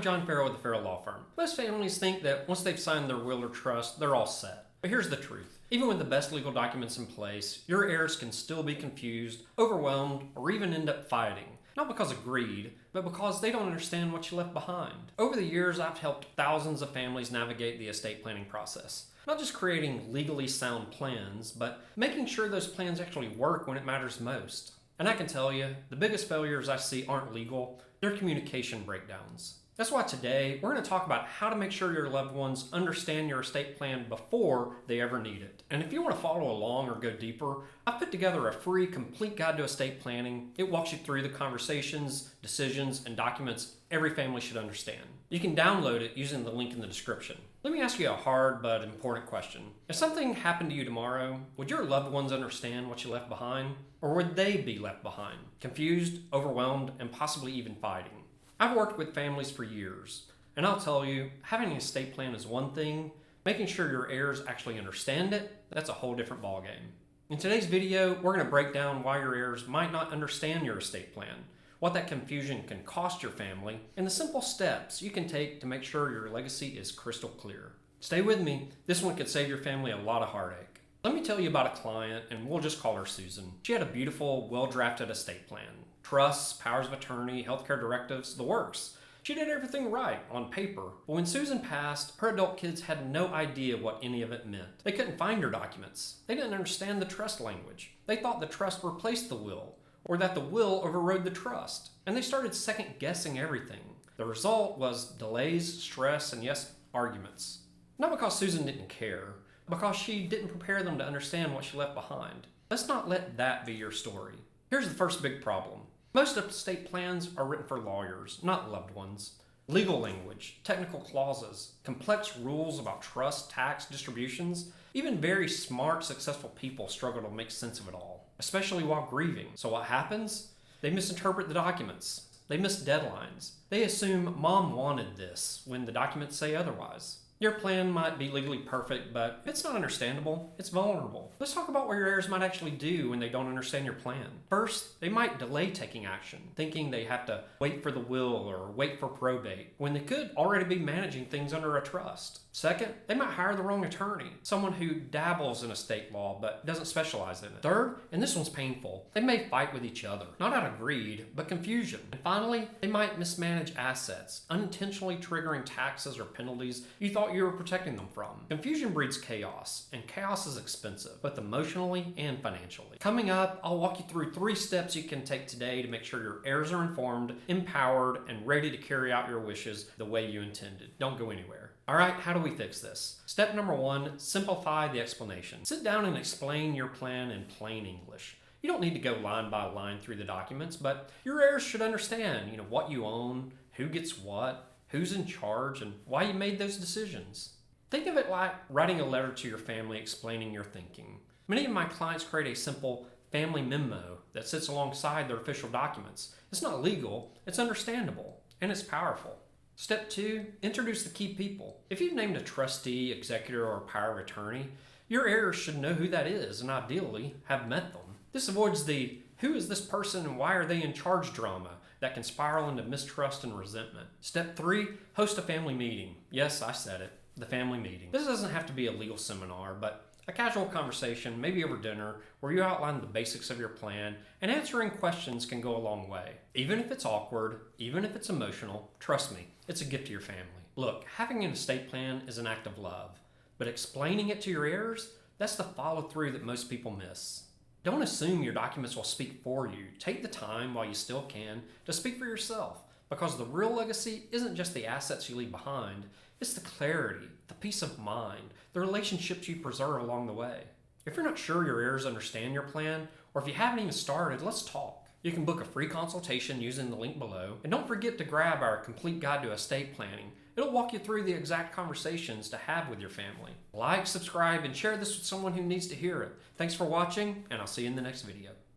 John Farrell with the Farrell Law Firm. Most families think that once they've signed their will or trust, they're all set. But here's the truth. Even with the best legal documents in place, your heirs can still be confused, overwhelmed, or even end up fighting. Not because of greed, but because they don't understand what you left behind. Over the years, I've helped thousands of families navigate the estate planning process. Not just creating legally sound plans, but making sure those plans actually work when it matters most. And I can tell you, the biggest failures I see aren't legal, they're communication breakdowns. That's why today, we're going to talk about how to make sure your loved ones understand your estate plan before they ever need it. And if you want to follow along or go deeper, I've put together a free complete guide to estate planning. It walks you through the conversations, decisions, and documents every family should understand. You can download it using the link in the description. Let me ask you a hard but important question. If something happened to you tomorrow, would your loved ones understand what you left behind? Or would they be left behind, confused, overwhelmed, and possibly even fighting? I've worked with families for years, and I'll tell you, having an estate plan is one thing, making sure your heirs actually understand it, that's a whole different ballgame. In today's video, we're going to break down why your heirs might not understand your estate plan, what that confusion can cost your family, and the simple steps you can take to make sure your legacy is crystal clear. Stay with me, this one could save your family a lot of heartache. Let me tell you about a client, and we'll just call her Susan. She had a beautiful, well-drafted estate plan. Trusts, powers of attorney, healthcare directives, the works. She did everything right on paper. But when Susan passed, her adult kids had no idea what any of it meant. They couldn't find her documents. They didn't understand the trust language. They thought the trust replaced the will, or that the will overrode the trust. And they started second-guessing everything. The result was delays, stress, and yes, arguments. Not because Susan didn't care, because she didn't prepare them to understand what she left behind. Let's not let that be your story. Here's the first big problem. Most estate plans are written for lawyers, not loved ones. Legal language, technical clauses, complex rules about trust, tax, distributions. Even very smart, successful people struggle to make sense of it all, especially while grieving. So what happens? They misinterpret the documents. They miss deadlines. They assume mom wanted this when the documents say otherwise. Your plan might be legally perfect, but if it's not understandable, it's vulnerable. Let's talk about what your heirs might actually do when they don't understand your plan. First, they might delay taking action, thinking they have to wait for the will or wait for probate, when they could already be managing things under a trust. Second, they might hire the wrong attorney, someone who dabbles in estate law but doesn't specialize in it. Third, and this one's painful, they may fight with each other, not out of greed, but confusion. And finally, they might mismanage assets, unintentionally triggering taxes or penalties you thought you were protecting them from. Confusion breeds chaos, and chaos is expensive, both emotionally and financially. Coming up, I'll walk you through 3 steps you can take today to make sure your heirs are informed, empowered, and ready to carry out your wishes the way you intended. Don't go anywhere. All right, how do we fix this? Step number 1, simplify the explanation. Sit down and explain your plan in plain English. You don't need to go line by line through the documents, but your heirs should understand, what you own, who gets what, who's in charge, and why you made those decisions. Think of it like writing a letter to your family explaining your thinking. Many of my clients create a simple family memo that sits alongside their official documents. It's not legal, it's understandable, and it's powerful. Step 2, introduce the key people. If you've named a trustee, executor, or power of attorney, your heirs should know who that is and ideally have met them. This avoids the who is this person and why are they in charge drama that can spiral into mistrust and resentment. Step 3, host a family meeting. Yes, I said it, the family meeting. This doesn't have to be a legal seminar, but a casual conversation, maybe over dinner, where you outline the basics of your plan, and answering questions can go a long way. Even if it's awkward, even if it's emotional, trust me, it's a gift to your family. Look, having an estate plan is an act of love, but explaining it to your heirs, that's the follow-through that most people miss. Don't assume your documents will speak for you. Take the time while you still can to speak for yourself, because the real legacy isn't just the assets you leave behind, it's the clarity, the peace of mind, the relationships you preserve along the way. If you're not sure your heirs understand your plan, or if you haven't even started, let's talk. You can book a free consultation using the link below, and don't forget to grab our complete guide to estate planning. It'll walk you through the exact conversations to have with your family. Like, subscribe, and share this with someone who needs to hear it. Thanks for watching, and I'll see you in the next video.